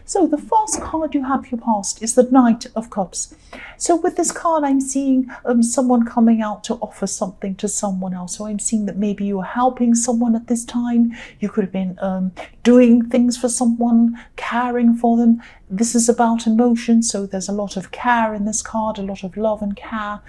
So the first card you have for your past is the Knight of Cups. So with this card, I'm seeing someone coming out to offer something to someone else. So I'm seeing that maybe you were helping someone at this time. You could have been doing things for someone, caring for them. This is about emotion, so there's a lot of care in this card, a lot of love and care.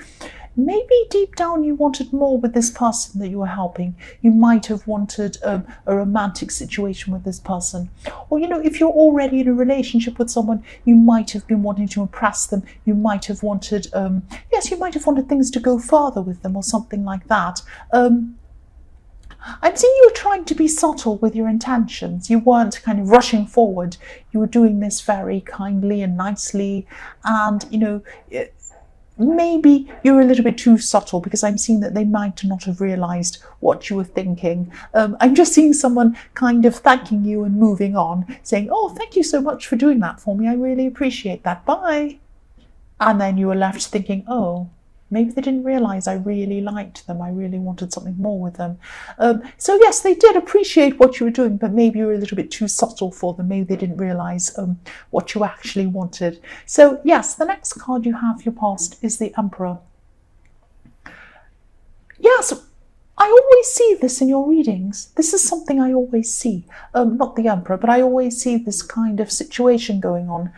Maybe deep down you wanted more with this person that you were helping. You might have wanted a romantic situation with this person. Or, if you're already in a relationship with someone, you might have been wanting to impress them. You might have wanted, you might have wanted things to go further with them or something like that. I'm seeing you were trying to be subtle with your intentions. You weren't kind of rushing forward. You were doing this very kindly and nicely. And, maybe you're a little bit too subtle, because I'm seeing that they might not have realised what you were thinking. I'm just seeing someone kind of thanking you and moving on, saying, oh, thank you so much for doing that for me. I really appreciate that. Bye. And then you were left thinking, oh, maybe they didn't realise I really liked them. I really wanted something more with them. So yes, they did appreciate what you were doing, but maybe you were a little bit too subtle for them. Maybe they didn't realise what you actually wanted. So yes, the next card you have for your past is the Emperor. Yes, I always see this in your readings. This is something I always see. Not the Emperor, but I always see this kind of situation going on.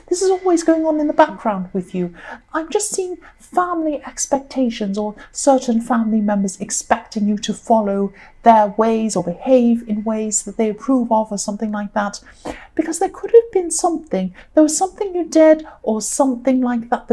This is always going on in the background with you. I'm just seeing family expectations, or certain family members expecting you to follow their ways or behave in ways that they approve of, or something like that. Because there could have been something. There was something you did or something like that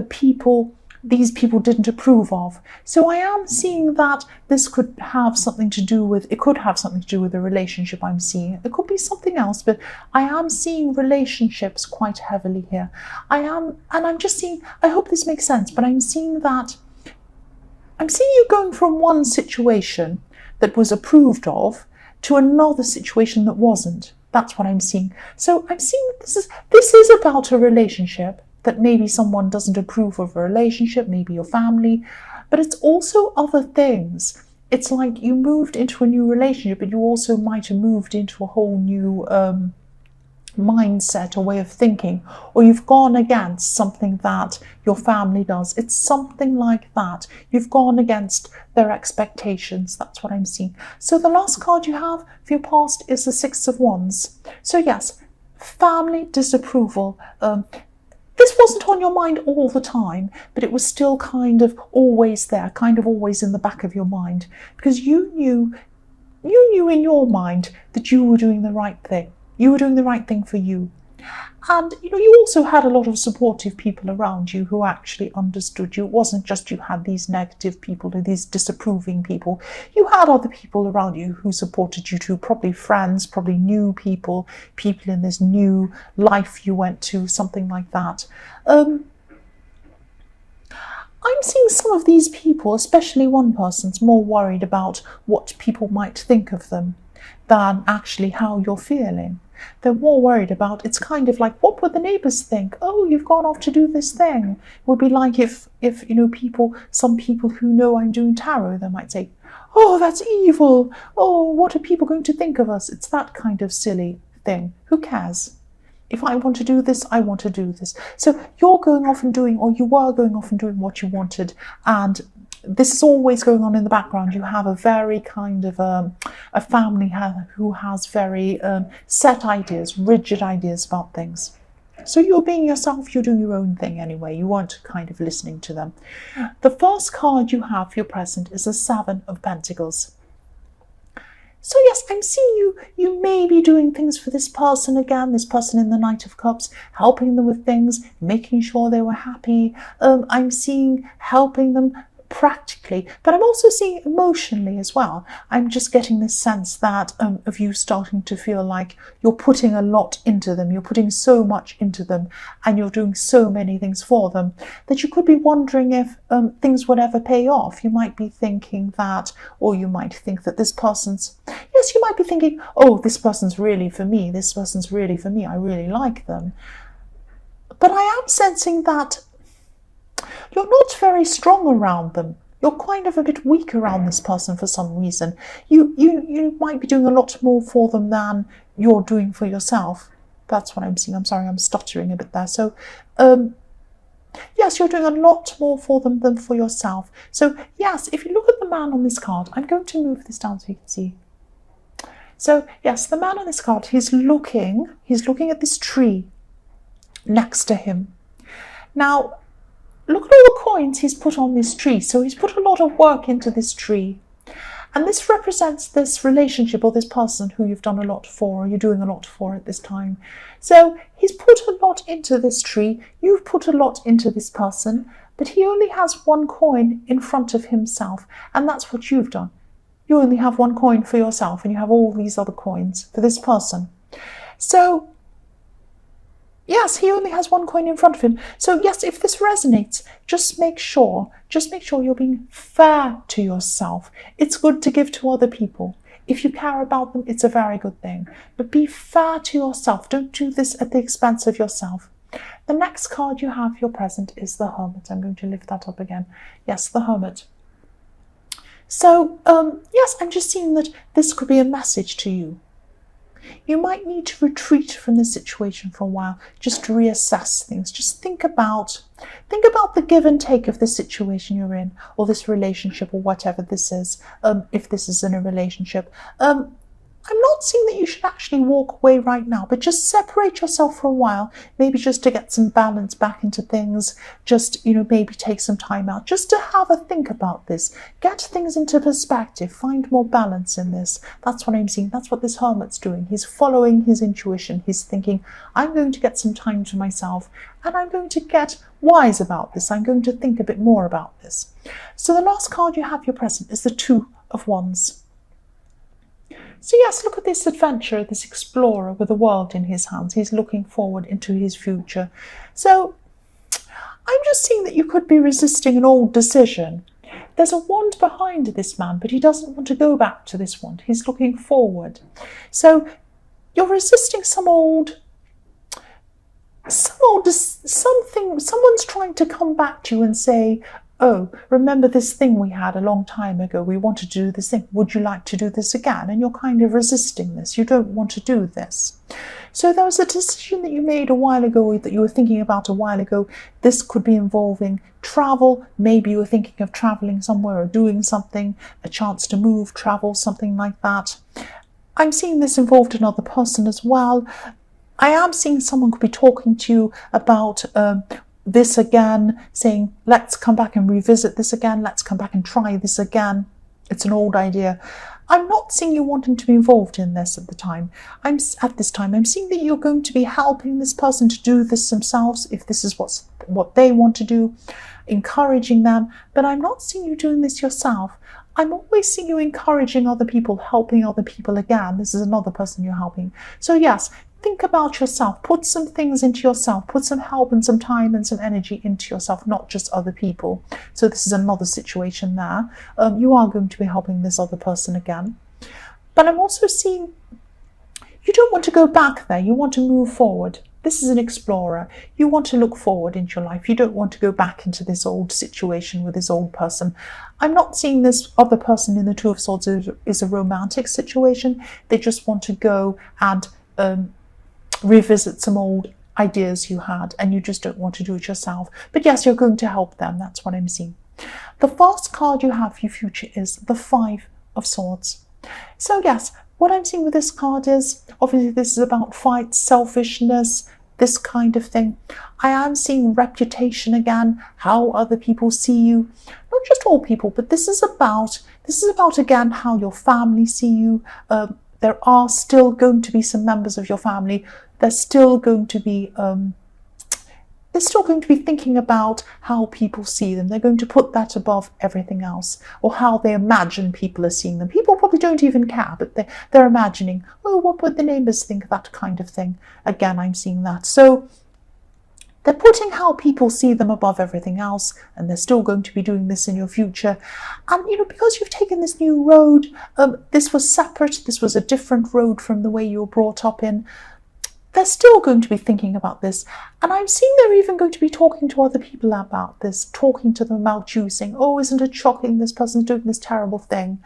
these people didn't approve of. So I am seeing that this could have something to do with, the relationship I'm seeing. It could be something else, but I am seeing relationships quite heavily here. I'm just seeing, I hope this makes sense, but I'm seeing you going from one situation that was approved of to another situation that wasn't. That's what I'm seeing. So I'm seeing that this is about a relationship, that maybe someone doesn't approve of a relationship, maybe your family, but it's also other things. It's like you moved into a new relationship, but you also might have moved into a whole new mindset or way of thinking, or you've gone against something that your family does. It's something like that. You've gone against their expectations. That's what I'm seeing. So the last card you have for your past is the Six of Wands. So yes, family disapproval. This wasn't on your mind all the time, but it was still kind of always there, kind of always in the back of your mind, because you knew in your mind that you were doing the right thing. You were doing the right thing for you. And, you also had a lot of supportive people around you who actually understood you. It wasn't just you had these negative people, these disapproving people. You had other people around you who supported you too, probably friends, probably new people in this new life you went to, something like that. I'm seeing some of these people, especially one person's more worried about what people might think of them than actually how you're feeling. They're more worried about, it's kind of like, what would the neighbours think? Oh, you've gone off to do this thing. It would be like if some people who know I'm doing tarot, they might say, oh, that's evil. Oh, what are people going to think of us? It's that kind of silly thing. Who cares? If I want to do this, I want to do this. So you were going off and doing what you wanted, and this is always going on in the background. You have a very kind of a family who has very set ideas, rigid ideas about things. So you're being yourself, you're doing your own thing anyway. You weren't kind of listening to them. The first card you have for your present is the Seven of Pentacles. So yes, I'm seeing you may be doing things for this person again, this person in the Knight of Cups, helping them with things, making sure they were happy. I'm seeing helping them practically, but I'm also seeing emotionally as well. I'm just getting this sense that of you starting to feel like you're putting a lot into them, you're putting so much into them, and you're doing so many things for them that you could be wondering if things would ever pay off. You might be thinking that, or you might think that this person's, yes, you might be thinking, oh, this person's really for me, this person's really for me, I really like them. But I am sensing that you're not very strong around them. You're kind of a bit weak around this person for some reason. You might be doing a lot more for them than you're doing for yourself. That's what I'm seeing. I'm sorry, I'm stuttering a bit there. So, yes, you're doing a lot more for them than for yourself. So, yes, if you look at the man on this card, I'm going to move this down so you can see. So, yes, the man on this card, he's looking at this tree next to him. Now, look at all the coins he's put on this tree. So he's put a lot of work into this tree. And this represents this relationship or this person who you've done a lot for, or you're doing a lot for at this time. So he's put a lot into this tree. You've put a lot into this person, but he only has one coin in front of himself. And that's what you've done. You only have one coin for yourself, and you have all these other coins for this person. So yes, he only has one coin in front of him. So yes, if this resonates, just make sure you're being fair to yourself. It's good to give to other people. If you care about them, it's a very good thing. But be fair to yourself. Don't do this at the expense of yourself. The next card you have, your present, is the Hermit. I'm going to lift that up again. Yes, the Hermit. So, yes, I'm just seeing that this could be a message to you. You might need to retreat from the situation for a while, just to reassess things. Just think about the give and take of the situation you're in, or this relationship, or whatever this is, if this is in a relationship. I'm not saying that you should actually walk away right now, but just separate yourself for a while, maybe just to get some balance back into things, just, maybe take some time out, just to have a think about this, get things into perspective, find more balance in this. That's what I'm seeing. That's what this Hermit's doing. He's following his intuition. He's thinking, I'm going to get some time to myself, and I'm going to get wise about this. I'm going to think a bit more about this. So the last card you have, your present, is the Two of Wands. So yes, look at this adventurer, this explorer with the world in his hands. He's looking forward into his future. So I'm just seeing that you could be resisting an old decision. There's a wand behind this man, but he doesn't want to go back to this wand. He's looking forward. So you're resisting something, someone's trying to come back to you and say, oh, remember this thing we had a long time ago? We wanted to do this thing. Would you like to do this again? And you're kind of resisting this. You don't want to do this. So there was a decision that you made a while ago, that you were thinking about a while ago. This could be involving travel. Maybe you were thinking of traveling somewhere or doing something, a chance to move, travel, something like that. I'm seeing this involved another person as well. I am seeing someone could be talking to you about this again, saying, let's come back and revisit this again. Let's come back and try this again. It's an old idea. I'm not seeing you wanting to be involved in this at this time. I'm seeing that you're going to be helping this person to do this themselves, if this is what they want to do, encouraging them. But I'm not seeing you doing this yourself. I'm always seeing you encouraging other people, helping other people again. This is another person you're helping. So yes, think about yourself. Put some things into yourself. Put some help and some time and some energy into yourself, not just other people. So this is another situation there. You are going to be helping this other person again. But I'm also seeing you don't want to go back there. You want to move forward. This is an explorer. You want to look forward into your life. You don't want to go back into this old situation with this old person. I'm not seeing this other person in the Two of Swords is a romantic situation. They just want to go and revisit some old ideas you had, and you just don't want to do it yourself. But yes, you're going to help them. That's what I'm seeing. The first card you have for your future is the Five of Swords. So yes, what I'm seeing with this card is, obviously this is about fights, selfishness, this kind of thing. I am seeing reputation again, how other people see you. Not just all people, but this is about again how your family see you. There are still going to be some members of your family. They're still going to be thinking about how people see them. They're going to put that above everything else, or how they imagine people are seeing them. People probably don't even care, but they're imagining, oh, what would the neighbours think, that kind of thing. Again, I'm seeing that. So they're putting how people see them above everything else, and they're still going to be doing this in your future. And, because you've taken this new road, this was separate, this was a different road from the way you were brought up in. They're still going to be thinking about this. And I'm seeing they're even going to be talking to other people about this, talking to them about you, saying, oh, isn't it shocking, this person's doing this terrible thing.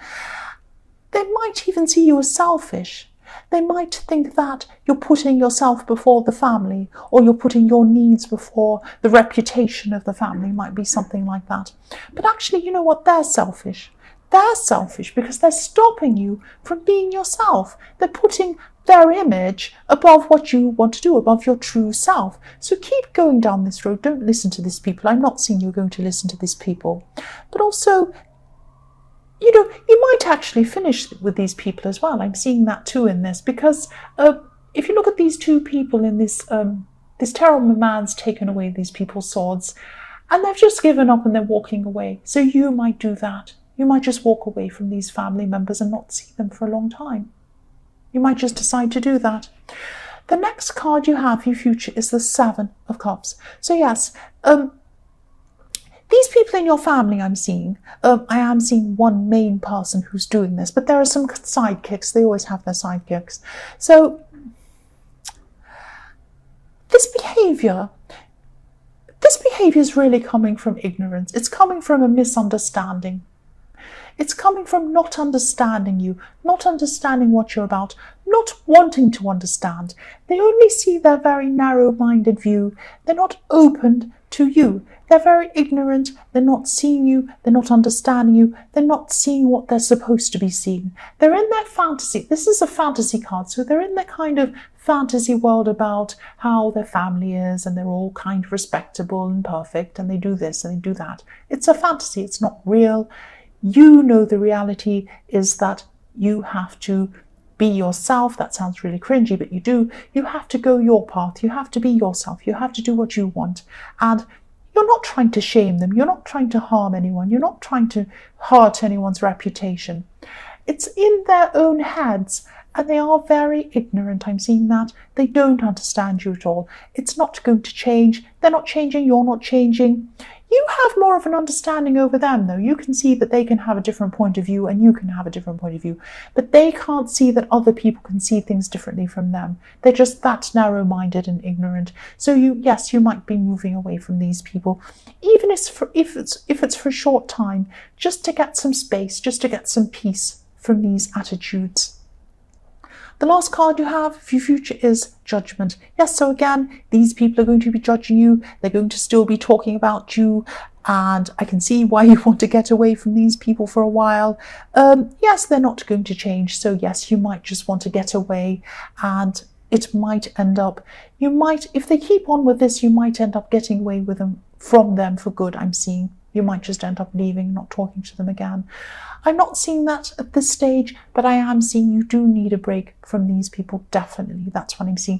They might even see you as selfish. They might think that you're putting yourself before the family, or you're putting your needs before the reputation of the family. Might be something like that. But actually, you know what? They're selfish. They're selfish because they're stopping you from being yourself. They're putting their image above what you want to do, above your true self. So keep going down this road. Don't listen to these people. I'm not saying you're going to listen to these people. But also, you know, you might actually finish with these people as well. I'm seeing that too in this, because if you look at these two people in this, this terrible man's taken away these people's swords, and they've just given up and they're walking away. So you might do that. You might just walk away from these family members and not see them for a long time. You might just decide to do that. The next card you have for your future is the Seven of Cups. So yes, these people in your family I'm seeing, I am seeing one main person who's doing this, but there are some sidekicks. They always have their sidekicks. So this behaviour is really coming from ignorance. It's coming from a misunderstanding. It's coming from not understanding you, not understanding what you're about, not wanting to understand. They only see their very narrow-minded view. They're not open to you. They're very ignorant. They're not seeing you. They're not understanding you. They're not seeing what they're supposed to be seeing. They're in their fantasy. This is a fantasy card, so they're in their kind of fantasy world about how their family is, and they're all kind of respectable and perfect, and they do this and they do that. It's a fantasy. It's not real. You know the reality is that you have to be yourself. That sounds really cringy, but you do. You have to go your path. You have to be yourself. You have to do what you want. And you're not trying to shame them. You're not trying to harm anyone. You're not trying to hurt anyone's reputation. It's in their own heads, and they are very ignorant. I'm seeing that. They don't understand you at all. It's not going to change. They're not changing. You're not changing. You have more of an understanding over them, though. You can see that they can have a different point of view and you can have a different point of view. But they can't see that other people can see things differently from them. They're just that narrow-minded and ignorant. So yes, you might be moving away from these people, even if it's for a short time, just to get some space, just to get some peace from these attitudes. The last card you have for your future is Judgment. Yes, so again, these people are going to be judging you. They're going to still be talking about you. And I can see why you want to get away from these people for a while. Yes, they're not going to change. So yes, you might just want to get away. And it might end up, if they keep on with this, you might end up getting away with them, from them for good, I'm seeing. You might just end up leaving, not talking to them again. I'm not seeing that at this stage, but I am seeing you do need a break from these people, definitely. That's what I'm seeing.